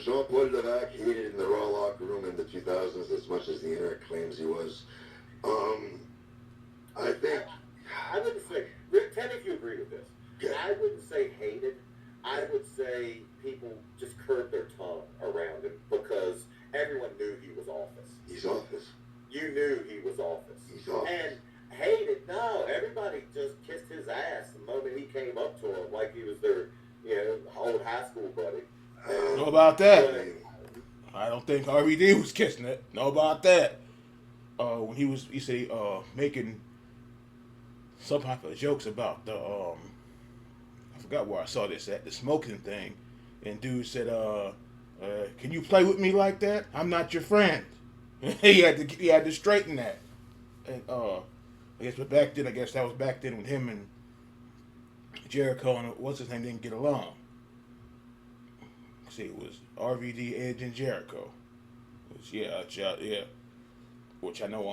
Was Jean-Paul Levac hated in the Raw locker room in the 2000s as much as the internet claims he was? I think... I wouldn't say... Tell me if you agree with this. Yeah. I wouldn't say hated. I would say people just curbed their tongue around him because everyone knew he was office. He's office. You knew he was office. He's office. And hated, no. Everybody just kissed his ass the moment he came up to him like he was their, old high school buddy. Know about that? I don't think RVD was kissing it. Know about that? When he said making some type of jokes about the I forgot where I saw this at, the smoking thing, and dude said, "Can you play with me like that? I'm not your friend." he had to straighten that. And I guess that was back then when him and Jericho and what's his name didn't get along. See, it was RVD, Edge, and Jericho. Which I know.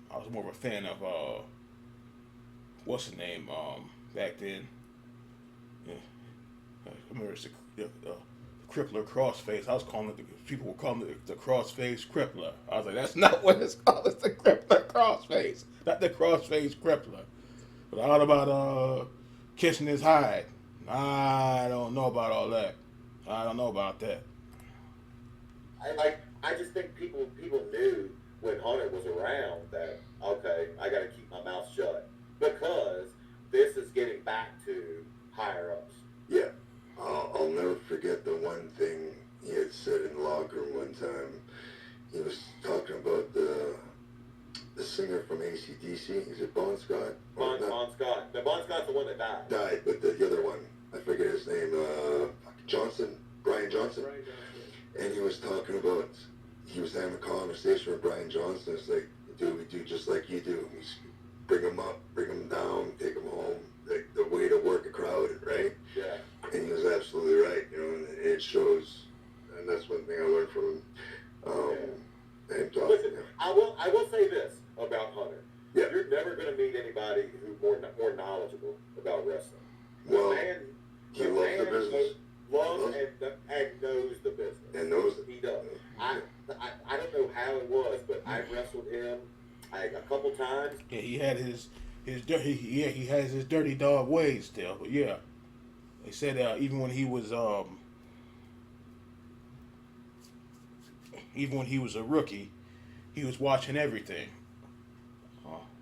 I was more of a fan of what's his name back then. Yeah, I remember it's the Crippler Crossface. I was calling it. People were calling it the Crossface Crippler. I was like, that's not what it's called. It's the Crippler Crossface, not the Crossface Crippler. But all about kissing his hide. I don't know about all that. I don't know about that. I just think people knew when Hunter was around that, okay, I got to keep my mouth shut because this is getting back to higher ups. Yeah. I'll never forget the one thing he had said in the locker room one time. He was talking about the singer from AC/DC. Is it Bon Scott? Bon Scott. No, Bon Scott's the one that died. Died, but the other one, I forget his name, Brian Johnson. And he was talking about, he was having a conversation with Brian Johnson. It's like, dude, we do just like you do. We bring him up, bring him down, take him home. Like the way to work a crowd, right? Yeah. And he was absolutely right, and it shows. And that's one thing I learned from him. Listen, I will say this about Hunter. Yeah. You're never going to meet anybody who's more knowledgeable about wrestling. Well, he loves the business. Loves and knows the business. And knows it. He does. I don't know how it was, but I wrestled him a couple times. Yeah, he had his he has his dirty dog ways still, but yeah. They said even when he was a rookie, he was watching everything,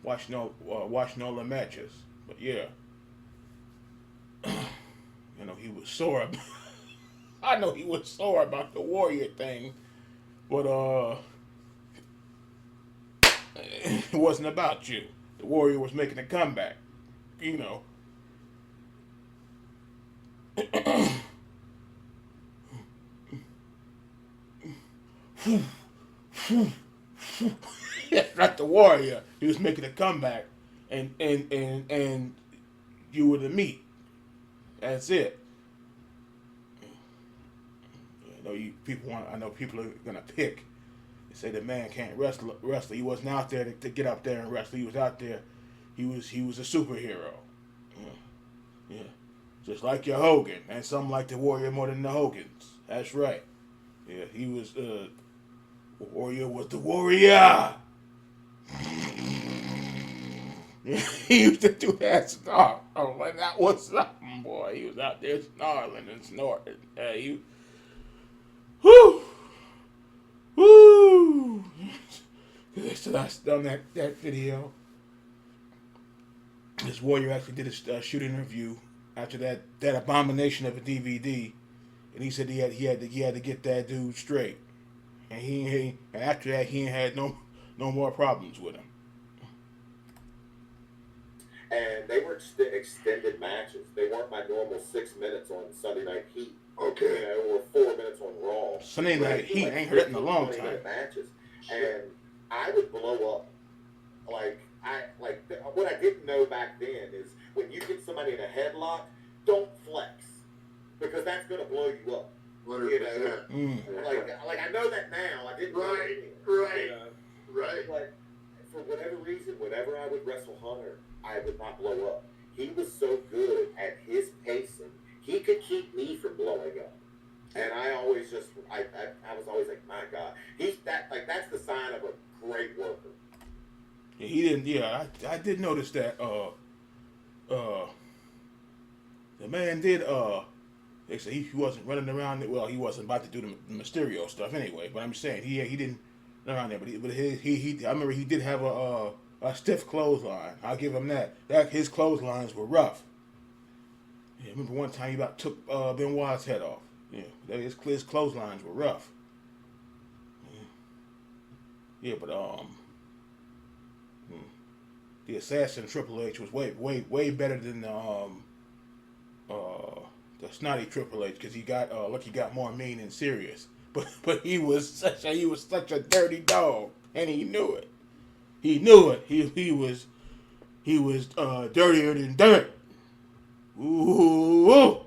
watching all the matches. But yeah, he was sore. I know he was sore about the Warrior thing, but it wasn't about you. The Warrior was making a comeback, That's not the Warrior. He was making a comeback, and you were the meat. That's it. I know people are gonna pick. They say the man can't wrestle. He wasn't out there to get up there and wrestle. He was out there. He was a superhero. Yeah. Just like your Hogan, and some like the Warrior more than the Hogans. That's right. Yeah, he was. Warrior was the Warrior. He used to do that snarl. Oh, and that was something, boy. He was out there snarling and snorting. Woo! So I done that video. This Warrior actually did a shoot interview after that abomination of a DVD, and he said he had to get that dude straight, and after that he ain't had no more problems with him. And they were extended matches. They weren't my normal 6 minutes on Sunday Night Heat. Okay. Or 4 minutes on Raw. Sunday Night Heat ain't heard it in a long time. Matches. And I would blow up. What I didn't know back then is when you get somebody in a headlock, don't flex, because that's going to blow you up. 100%. Like I know that now. I didn't. Right. Like for whatever reason, whenever I would wrestle Hunter, I would not blow up. He was so good at his pacing, he could keep me from blowing up. And I always just I was always like, my God, he's that like that's the sign of a great worker. Yeah, he didn't. Yeah, I did notice that. The man did. They say he wasn't running around. Well, he wasn't about to do the Mysterio stuff anyway. But I'm saying he didn't run around there. But he I remember he did have a stiff clothesline. I'll give him that. His clotheslines were rough. Yeah, I remember one time he about took Benoit's head off. Yeah, his clotheslines were rough. Yeah, but the assassin Triple H was way better than the snotty Triple H because he got more mean and serious. But he was such a dirty dog, and he knew it. He knew it. He was dirtier than dirt. Ooh.